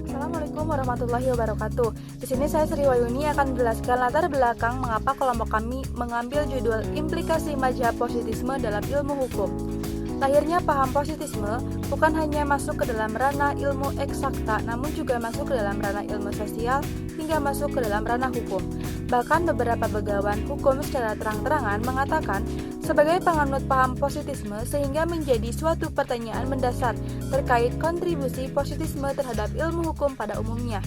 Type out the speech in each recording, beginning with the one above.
Assalamualaikum warahmatullahi wabarakatuh. Di sini saya Sri Wayuni akan menjelaskan latar belakang mengapa kelompok kami mengambil judul implikasi mazhab positisme dalam ilmu hukum. Lahirnya paham positisme bukan hanya masuk ke dalam ranah ilmu eksakta, namun juga masuk ke dalam ranah ilmu sosial hingga masuk ke dalam ranah hukum. Bahkan beberapa begawan hukum secara terang-terangan mengatakan sebagai penganut paham positisme sehingga menjadi suatu pertanyaan mendasar terkait kontribusi positisme terhadap ilmu hukum pada umumnya.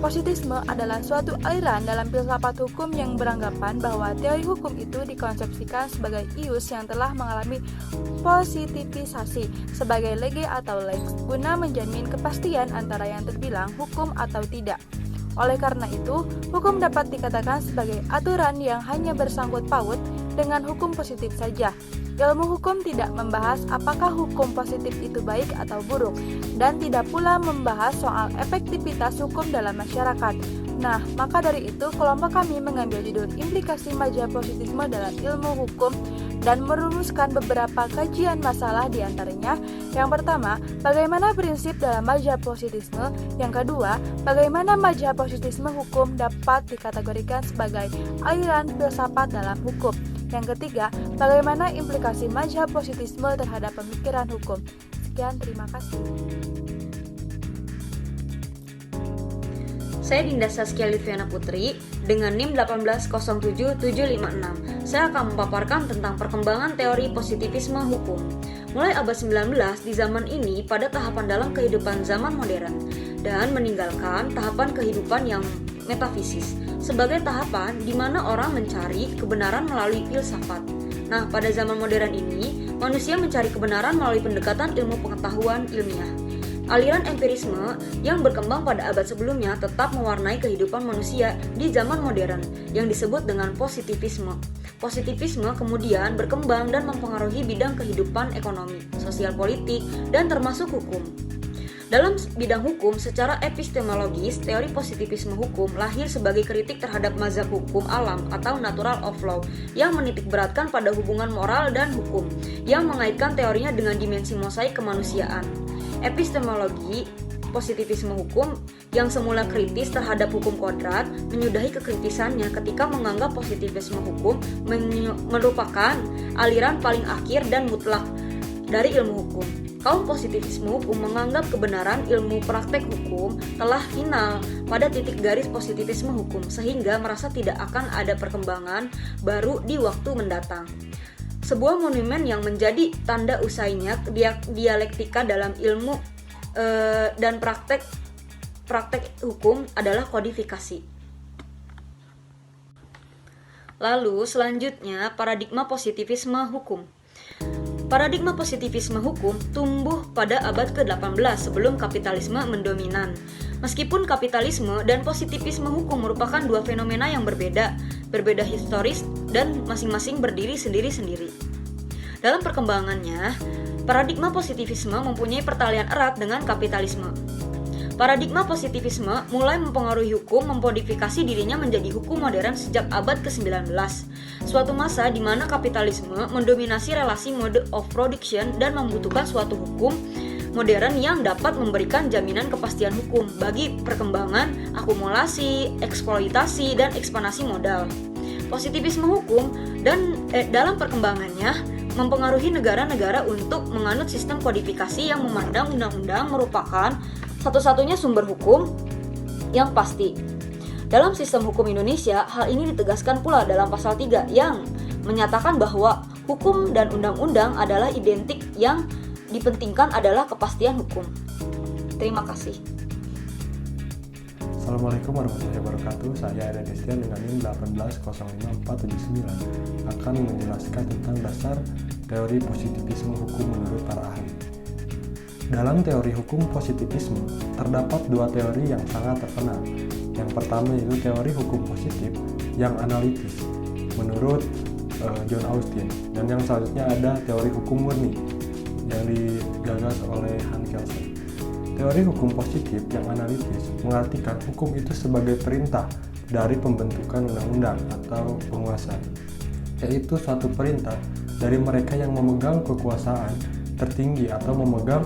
Positisme adalah suatu aliran dalam filsafat hukum yang beranggapan bahwa teori hukum itu dikonsepsikan sebagai ius yang telah mengalami positivisasi sebagai lege atau lex guna menjamin kepastian antara yang terbilang hukum atau tidak. Oleh karena itu, hukum dapat dikatakan sebagai aturan yang hanya bersangkut paut dengan hukum positif saja. Ilmu hukum tidak membahas apakah hukum positif itu baik atau buruk, dan tidak pula membahas soal efektivitas hukum dalam masyarakat. Nah, maka dari itu kelompok kami mengambil judul implikasi mazhab positisme dalam ilmu hukum dan merumuskan beberapa kajian masalah di antaranya. Yang pertama, bagaimana prinsip dalam mazhab positisme. Yang kedua, bagaimana mazhab positisme hukum dapat dikategorikan sebagai aliran filsafat dalam hukum. Yang ketiga, bagaimana implikasi mazhab positisme terhadap pemikiran hukum. Sekian, terima kasih. Saya Dinda Saskia Litviana Putri dengan NIM 1807756. Saya akan memaparkan tentang perkembangan teori positivisme hukum. Mulai abad 19 di zaman ini pada tahapan dalam kehidupan zaman modern dan meninggalkan tahapan kehidupan yang metafisis sebagai tahapan di mana orang mencari kebenaran melalui filsafat. Nah, pada zaman modern ini, manusia mencari kebenaran melalui pendekatan ilmu pengetahuan ilmiah. Aliran empirisme yang berkembang pada abad sebelumnya tetap mewarnai kehidupan manusia di zaman modern yang disebut dengan positivisme. Positivisme kemudian berkembang dan mempengaruhi bidang kehidupan ekonomi, sosial politik, dan termasuk hukum. Dalam bidang hukum, secara epistemologis, teori positivisme hukum lahir sebagai kritik terhadap mazhab hukum alam atau natural of law yang menitikberatkan pada hubungan moral dan hukum, yang mengaitkan teorinya dengan dimensi mosaik kemanusiaan. Epistemologi positivisme hukum yang semula kritis terhadap hukum kodrat menyudahi kekritisannya ketika menganggap positivisme hukum merupakan aliran paling akhir dan mutlak dari ilmu hukum. Kaum positivisme hukum menganggap kebenaran ilmu praktek hukum telah final pada titik garis positivisme hukum sehingga merasa tidak akan ada perkembangan baru di waktu mendatang. Sebuah monumen yang menjadi tanda usainya dialektika dalam ilmu dan praktek hukum adalah kodifikasi. Lalu selanjutnya paradigma positivisme hukum. Paradigma positivisme hukum tumbuh pada abad ke-18 sebelum kapitalisme mendominan. Meskipun kapitalisme dan positivisme hukum merupakan dua fenomena yang berbeda historis dan masing-masing berdiri sendiri-sendiri. Dalam perkembangannya, paradigma positivisme mempunyai pertalian erat dengan kapitalisme. Paradigma positivisme mulai mempengaruhi hukum, memodifikasi dirinya menjadi hukum modern sejak abad ke-19. Suatu masa di mana kapitalisme mendominasi relasi mode of production dan membutuhkan suatu hukum modern yang dapat memberikan jaminan kepastian hukum bagi perkembangan, akumulasi, eksploitasi, dan ekspansi modal. Positivisme hukum dalam perkembangannya mempengaruhi negara-negara untuk menganut sistem kodifikasi yang memandang undang-undang merupakan satu-satunya sumber hukum yang pasti. Dalam sistem hukum Indonesia, hal ini ditegaskan pula dalam pasal 3 yang menyatakan bahwa hukum dan undang-undang adalah identik, yang dipentingkan adalah kepastian hukum. Terima kasih. Assalamualaikum warahmatullahi wabarakatuh. Saya Eda Destian dengan NIM 1805479 akan menjelaskan tentang dasar teori positivisme hukum menurut para ahli. Dalam teori hukum positivisme, terdapat dua teori yang sangat terkenal. Yang pertama yaitu teori hukum positif yang analitis, menurut John Austin. Dan yang selanjutnya ada teori hukum murni yang digagas oleh Hans Kelsen. Teori hukum positif yang analitis mengartikan hukum itu sebagai perintah dari pembentukan undang-undang atau penguasa. yaitu suatu perintah dari mereka yang memegang kekuasaan tertinggi atau memegang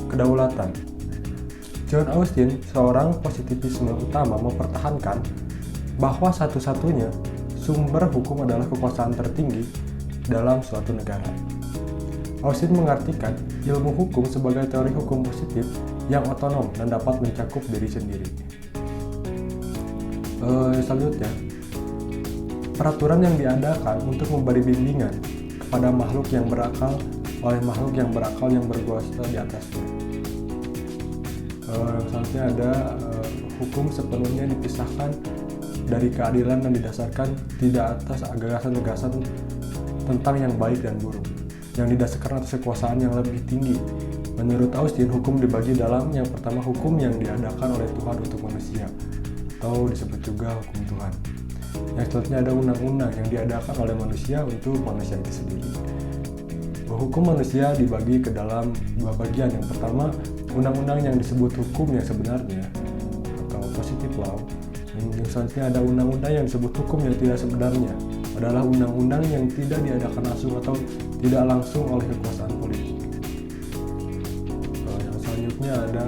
kedaulatan. John Austin, seorang positivisme utama, mempertahankan bahwa satu-satunya sumber hukum adalah kekuasaan tertinggi dalam suatu negara. Austin mengartikan ilmu hukum sebagai teori hukum positif yang otonom dan dapat mencakup diri sendiri. Selanjutnya, peraturan yang diadakan untuk memberi bimbingan kepada makhluk yang berakal oleh makhluk yang berakal yang berkuasa di atasnya. Selanjutnya ada hukum sepenuhnya dipisahkan dari keadilan dan didasarkan tidak atas gagasan-gagasan tentang yang baik dan buruk, yang didasarkan atas kekuasaan yang lebih tinggi. Menurut Austin, hukum dibagi dalam yang pertama hukum yang diadakan oleh Tuhan untuk manusia, atau disebut juga hukum Tuhan. Yang selanjutnya ada undang-undang yang diadakan oleh manusia untuk manusia itu sendiri. Hukum manusia dibagi ke dalam dua bagian. Yang pertama, undang-undang yang disebut hukum yang sebenarnya atau positive law. Yang selanjutnya ada undang-undang yang disebut hukum yang tidak sebenarnya, adalah undang-undang yang tidak diadakan langsung atau tidak langsung oleh kekuasaan politik. Yang selanjutnya ada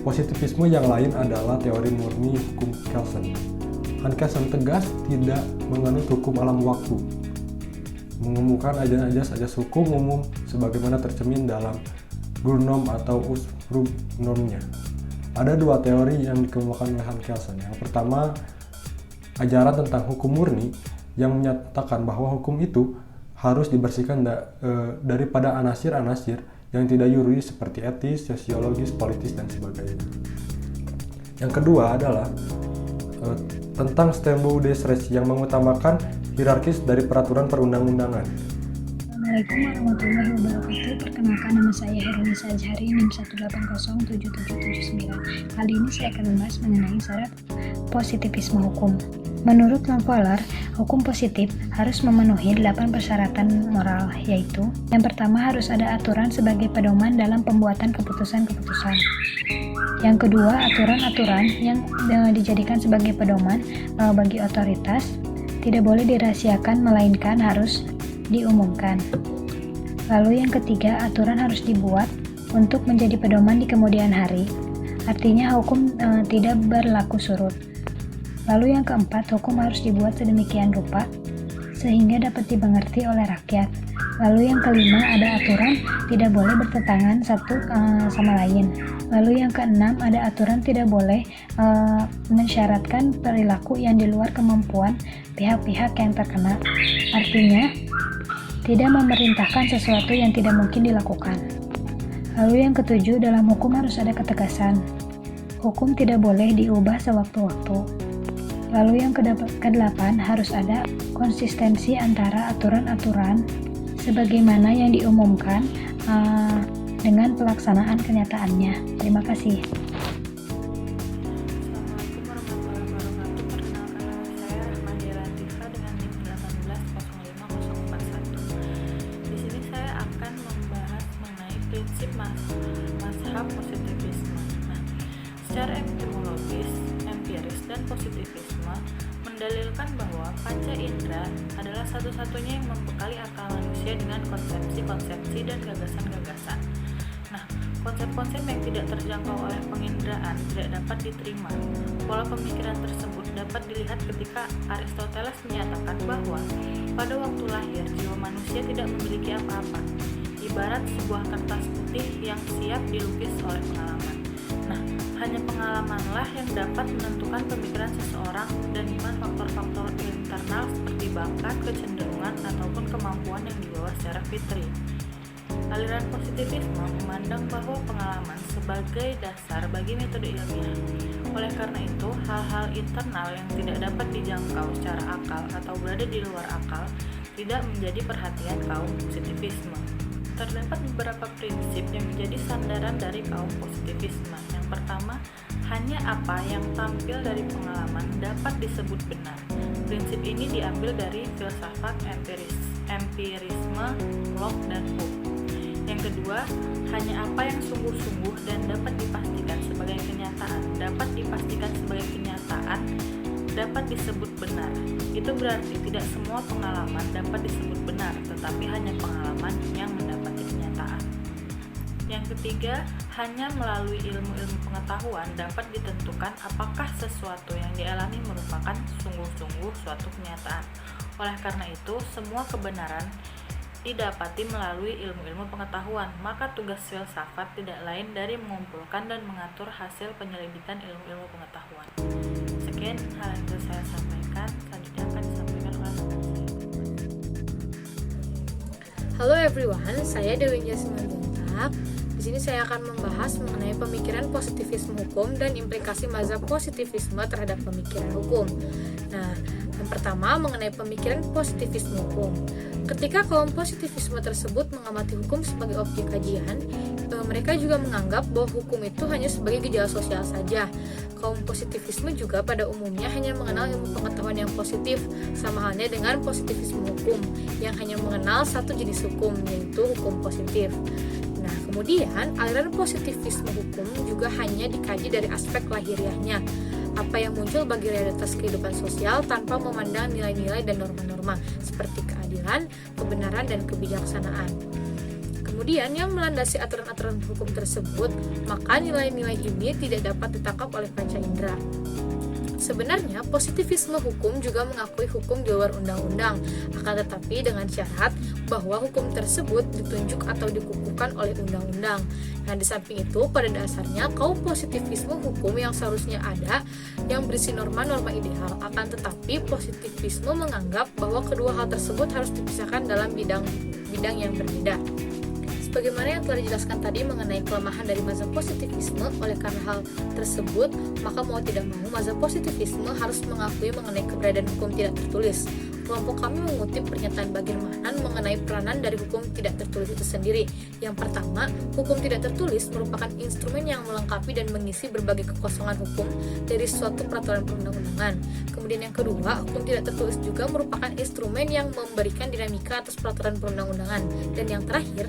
positivisme yang lain adalah teori murni hukum Kelsen. Kelsen tegas tidak menganut hukum alam waktu, mengemukakan ajas-ajas hukum umum sebagaimana tercermin dalam Grundnorm atau Ursprungsnormnya. Ada dua teori yang dikemukakan oleh Kelsen. Yang pertama, ajaran tentang hukum murni yang menyatakan bahwa hukum itu harus dibersihkan daripada anasir-anasir yang tidak yuridis seperti etis, sosiologis, politis, dan sebagainya. Yang kedua adalah tentang Stembu des Res yang mengutamakan hierarkis dari peraturan perundang-undangan. Assalamualaikum warahmatullahi wabarakatuh. Perkenalkan, nama saya Herlisa Azhari, NIM 1807779. Kali ini saya akan membahas mengenai syarat positivisme hukum. Menurut Lampoalar, hukum positif harus memenuhi 8 persyaratan moral, yaitu yang pertama harus ada aturan sebagai pedoman dalam pembuatan keputusan-keputusan. Yang kedua, aturan-aturan yang dijadikan sebagai pedoman bagi otoritas tidak boleh dirahasiakan melainkan harus diumumkan. Lalu yang ketiga, aturan harus dibuat untuk menjadi pedoman di kemudian hari. Artinya hukum tidak berlaku surut. Lalu yang keempat, hukum harus dibuat sedemikian rupa sehingga dapat dimengerti oleh rakyat. Lalu yang kelima, ada aturan tidak boleh bertentangan satu sama lain. Lalu yang keenam, ada aturan tidak boleh mensyaratkan perilaku yang di luar kemampuan pihak-pihak yang terkena. Artinya, tidak memerintahkan sesuatu yang tidak mungkin dilakukan. Lalu yang ketujuh, dalam hukum harus ada ketegasan. Hukum tidak boleh diubah sewaktu-waktu. Lalu yang kedelapan, harus ada konsistensi antara aturan-aturan sebagaimana yang diumumkan dengan pelaksanaan kenyataannya. Terima kasih. Assalamualaikum warahmatullahi wabarakatuh. Perkenalkan, nama saya Rahmadi Latifah dengan NIM 1805041. Di sini saya akan membahas mengenai prinsip mazhab positivisme. Nah, secara epistemologis, empiris, dan positivisme mendalilkan bahwa panca indera adalah satu-satunya yang membekali akal manusia dengan konsepsi-konsepsi dan gagasan-gagasan. Nah, konsep-konsep yang tidak terjangkau oleh penginderaan tidak dapat diterima. Pola pemikiran tersebut dapat dilihat ketika Aristoteles menyatakan bahwa pada waktu lahir jiwa manusia tidak memiliki apa-apa, ibarat sebuah kertas putih yang siap dilukis oleh pengalaman. Nah, hanya pengalamanlah yang dapat menentukan pemikiran seseorang dan bukan faktor-faktor internal seperti bakat, kecenderungan, ataupun kemampuan yang dibawa secara fitri. Aliran positivisme memandang bahwa pengalaman sebagai dasar bagi metode ilmiah. Oleh karena itu, hal-hal internal yang tidak dapat dijangkau secara akal atau berada di luar akal tidak menjadi perhatian kaum positivisme. Terdapat beberapa prinsip yang menjadi sandaran dari kaum positivisme. Yang pertama, hanya apa yang tampil dari pengalaman dapat disebut benar. Prinsip ini diambil dari filsafat empirisme, Locke, dan Hume. Yang kedua, hanya apa yang sungguh-sungguh dan dapat dipastikan sebagai kenyataan dapat disebut benar. Itu berarti tidak semua pengalaman dapat disebut benar, tetapi hanya pengalaman yang mendapati kenyataan. Yang ketiga, hanya melalui ilmu-ilmu pengetahuan dapat ditentukan apakah sesuatu yang dialami merupakan sungguh-sungguh suatu kenyataan. Oleh karena itu, semua kebenaran didapati melalui ilmu-ilmu pengetahuan, maka tugas filsafat tidak lain dari mengumpulkan dan mengatur hasil penyelidikan ilmu-ilmu pengetahuan. Sekian hal yang bisa saya sampaikan, selanjutnya akan disampaikan oleh rekan saya. Halo everyone, saya Dewi Jasmine Buntak. Di sini saya akan membahas mengenai pemikiran positivisme hukum dan implikasi mazhab positivisme terhadap pemikiran hukum. Nah, yang pertama mengenai pemikiran positivisme hukum. Ketika kaum positivisme tersebut mengamati hukum sebagai objek kajian, mereka juga menganggap bahwa hukum itu hanya sebagai gejala sosial saja. Kaum positivisme juga pada umumnya hanya mengenal ilmu pengetahuan yang positif, sama halnya dengan positivisme hukum yang hanya mengenal satu jenis hukum, yaitu hukum positif. Nah, kemudian aliran positivisme hukum juga hanya dikaji dari aspek lahiriahnya, apa yang muncul bagi realitas kehidupan sosial tanpa memandang nilai-nilai dan norma-norma seperti keadilan, kebenaran, dan kebijaksanaan. Kemudian yang melandasi aturan-aturan hukum tersebut, maka nilai-nilai ini tidak dapat ditangkap oleh panca indera. Sebenarnya, positivisme hukum juga mengakui hukum di luar undang-undang, akan tetapi dengan syarat bahwa hukum tersebut ditunjuk atau dikukuhkan oleh undang-undang. Nah, di samping itu, pada dasarnya kaum positivisme hukum yang seharusnya ada yang berisi norma-norma ideal, akan tetapi positivisme menganggap bahwa kedua hal tersebut harus dipisahkan dalam bidang yang berbeda. Sebagaimana yang telah dijelaskan tadi mengenai kelemahan dari mazhab positivisme, oleh karena hal tersebut, maka mau tidak mau mazhab positivisme harus mengakui mengenai keberadaan hukum tidak tertulis. Kelompok kami mengutip pernyataan Bagirmanan mengenai peranan dari hukum tidak tertulis itu sendiri. Yang pertama, hukum tidak tertulis merupakan instrumen yang melengkapi dan mengisi berbagai kekosongan hukum dari suatu peraturan perundang-undangan. Kemudian yang kedua, hukum tidak tertulis juga merupakan instrumen yang memberikan dinamika atas peraturan perundang-undangan. Dan yang terakhir,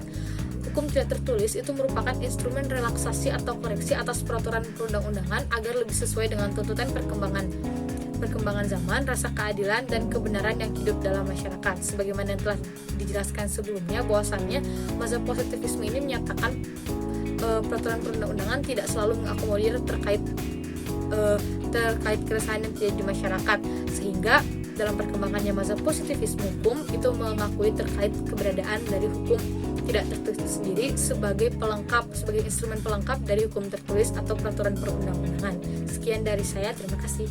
hukum tidak tertulis itu merupakan instrumen relaksasi atau koreksi atas peraturan perundang-undangan agar lebih sesuai dengan tuntutan perkembangan zaman, rasa keadilan, dan kebenaran yang hidup dalam masyarakat. Sebagaimana yang telah dijelaskan sebelumnya, bahwasannya mazhab positivisme ini menyatakan peraturan perundang-undangan tidak selalu mengakomodir terkait keresahan yang terjadi di masyarakat, sehingga dalam perkembangannya mazhab positivisme hukum itu mengakui terkait keberadaan dari hukum tidak tertulis itu sendiri sebagai instrumen pelengkap dari hukum tertulis atau peraturan perundang-undangan. Sekian dari saya, terima kasih.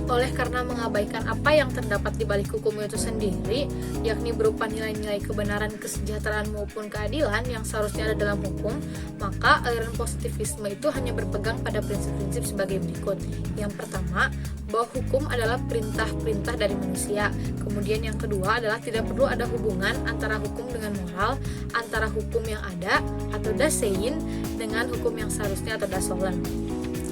Oleh karena mengabaikan apa yang terdapat di balik hukum itu sendiri, yakni berupa nilai-nilai kebenaran, kesejahteraan maupun keadilan yang seharusnya ada dalam hukum, maka aliran positivisme itu hanya berpegang pada prinsip-prinsip sebagai berikut. Yang pertama, bahwa hukum adalah perintah-perintah dari manusia. Kemudian yang kedua adalah tidak perlu ada hubungan antara hukum dengan moral, antara hukum yang ada atau dasein dengan hukum yang seharusnya atau dasolen.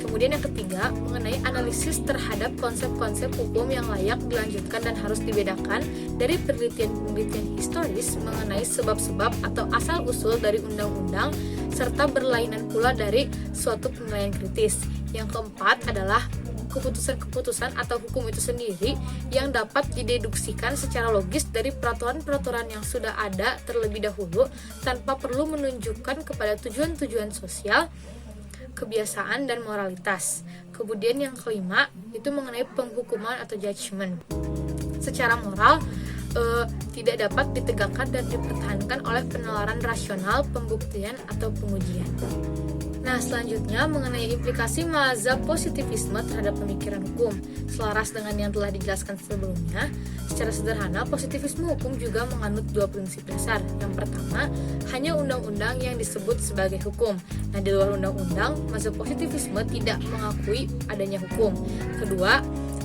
Kemudian yang ketiga, mengenai analisis terhadap konsep-konsep hukum yang layak dilanjutkan dan harus dibedakan dari penelitian-penelitian historis mengenai sebab-sebab atau asal-usul dari undang-undang, serta berlainan pula dari suatu penilaian kritis. Yang keempat adalah keputusan-keputusan atau hukum itu sendiri yang dapat dideduksikan secara logis dari peraturan-peraturan yang sudah ada terlebih dahulu tanpa perlu menunjukkan kepada tujuan-tujuan sosial, kebiasaan, dan moralitas. Kemudian yang kelima itu mengenai penghukuman atau judgment. Secara moral tidak dapat ditegakkan dan dipertahankan oleh penalaran rasional, pembuktian, atau pengujian. Nah, selanjutnya mengenai implikasi mazhab positivisme terhadap pemikiran hukum. Selaras dengan yang telah dijelaskan sebelumnya, secara sederhana positivisme hukum juga menganut dua prinsip dasar. Yang pertama, hanya undang-undang yang disebut sebagai hukum. Nah, di luar undang-undang, mazhab positivisme tidak mengakui adanya hukum. Kedua,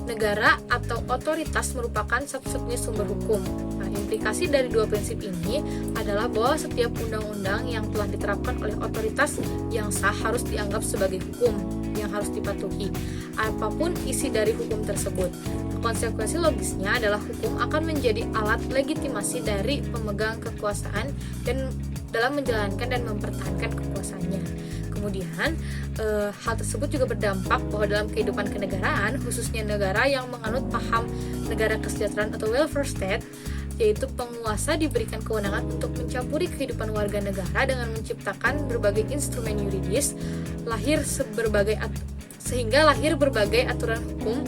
negara atau otoritas merupakan satu-satunya sumber hukum. Nah, implikasi dari dua prinsip ini adalah bahwa setiap undang-undang yang telah diterapkan oleh otoritas yang sah harus dianggap sebagai hukum yang harus dipatuhi, apapun isi dari hukum tersebut. Konsekuensi logisnya adalah hukum akan menjadi alat legitimasi dari pemegang kekuasaan dan dalam menjalankan dan mempertahankan kekuasaannya. Kemudian, hal tersebut juga berdampak bahwa dalam kehidupan kenegaraan, khususnya negara yang menganut paham negara kesejahteraan atau welfare state, yaitu penguasa diberikan kewenangan untuk mencampuri kehidupan warga negara dengan menciptakan berbagai instrumen yuridis, sehingga lahir berbagai aturan hukum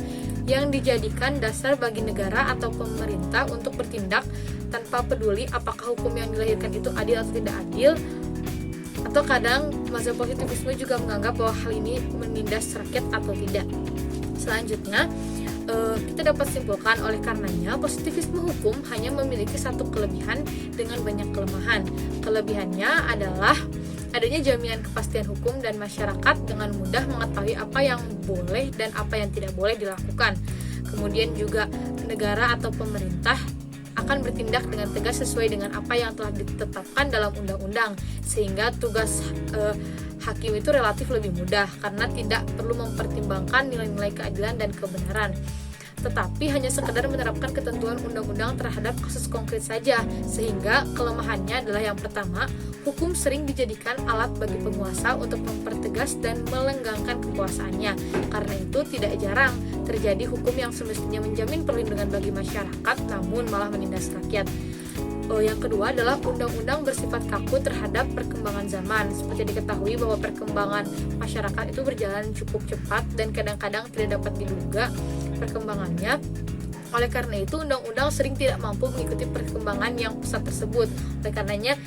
yang dijadikan dasar bagi negara atau pemerintah untuk bertindak tanpa peduli apakah hukum yang dilahirkan itu adil atau tidak adil. Atau kadang mazhab positivisme juga menganggap bahwa hal ini menindas rakyat atau tidak. Selanjutnya, kita dapat simpulkan oleh karenanya positivisme hukum hanya memiliki satu kelebihan dengan banyak kelemahan. Kelebihannya adalah adanya jaminan kepastian hukum dan masyarakat dengan mudah mengetahui apa yang boleh dan apa yang tidak boleh dilakukan. Kemudian juga negara atau pemerintah akan bertindak dengan tegas sesuai dengan apa yang telah ditetapkan dalam undang-undang, sehingga tugas hakim itu relatif lebih mudah karena tidak perlu mempertimbangkan nilai-nilai keadilan dan kebenaran, tetapi hanya sekedar menerapkan ketentuan undang-undang terhadap kasus konkret saja. Sehingga kelemahannya adalah yang pertama, hukum sering dijadikan alat bagi penguasa untuk mempertegas dan melenggangkan kekuasaannya. Karena itu tidak jarang terjadi hukum yang semestinya menjamin perlindungan bagi masyarakat namun malah menindas rakyat. Yang kedua adalah undang-undang bersifat kaku terhadap perkembangan zaman. Seperti diketahui bahwa perkembangan masyarakat itu berjalan cukup cepat dan kadang-kadang tidak dapat diduga perkembangannya. Oleh karena itu, undang-undang sering tidak mampu mengikuti perkembangan yang pesat tersebut. Oleh karenanya,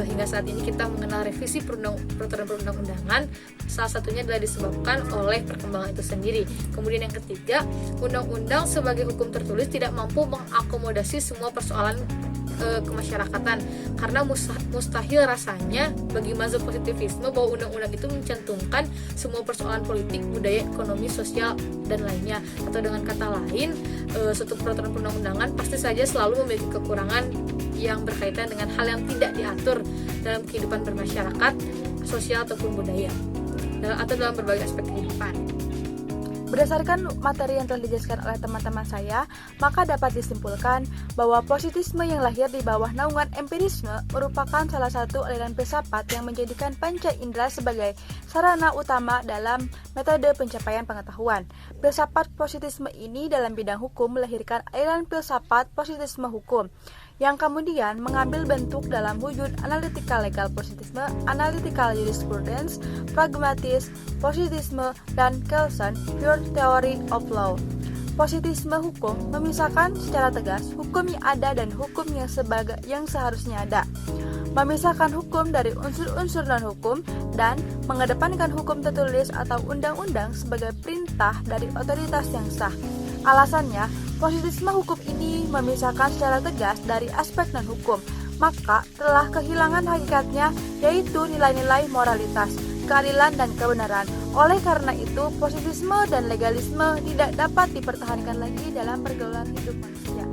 hingga saat ini kita mengenal revisi peraturan perundang-undangan, salah satunya adalah disebabkan oleh perkembangan itu sendiri. Kemudian yang ketiga, undang-undang sebagai hukum tertulis tidak mampu mengakomodasi semua persoalan kemasyarakatan, karena mustahil rasanya bagi mazhab positivisme bahwa undang-undang itu mencantumkan semua persoalan politik, budaya, ekonomi, sosial, dan lainnya. Atau dengan kata lain, suatu peraturan perundang-undangan pasti saja selalu memiliki kekurangan yang berkaitan dengan hal yang tidak diatur dalam kehidupan bermasyarakat, sosial ataupun budaya, atau dalam berbagai aspek kehidupan. Berdasarkan materi yang telah dijelaskan oleh teman-teman saya, maka dapat disimpulkan bahwa positivisme yang lahir di bawah naungan empirisme merupakan salah satu aliran filsafat yang menjadikan panca indera sebagai sarana utama dalam metode pencapaian pengetahuan. Filsafat positivisme ini dalam bidang hukum melahirkan aliran filsafat positivisme hukum, yang kemudian mengambil bentuk dalam wujud analytical legal positivisme, analytical jurisprudence, pragmatis positivisme, dan Kelsen pure theory of law. Positivisme hukum memisahkan secara tegas hukum yang ada dan hukum yang seharusnya ada, memisahkan hukum dari unsur-unsur non-hukum, dan mengedepankan hukum tertulis atau undang-undang sebagai perintah dari otoritas yang sah. Alasannya, positivisme hukum ini memisahkan secara tegas dari aspek non-hukum, maka telah kehilangan hakikatnya, yaitu nilai-nilai moralitas, keadilan, dan kebenaran. Oleh karena itu, positivisme dan legalisme tidak dapat dipertahankan lagi dalam pergaulan hidup manusia.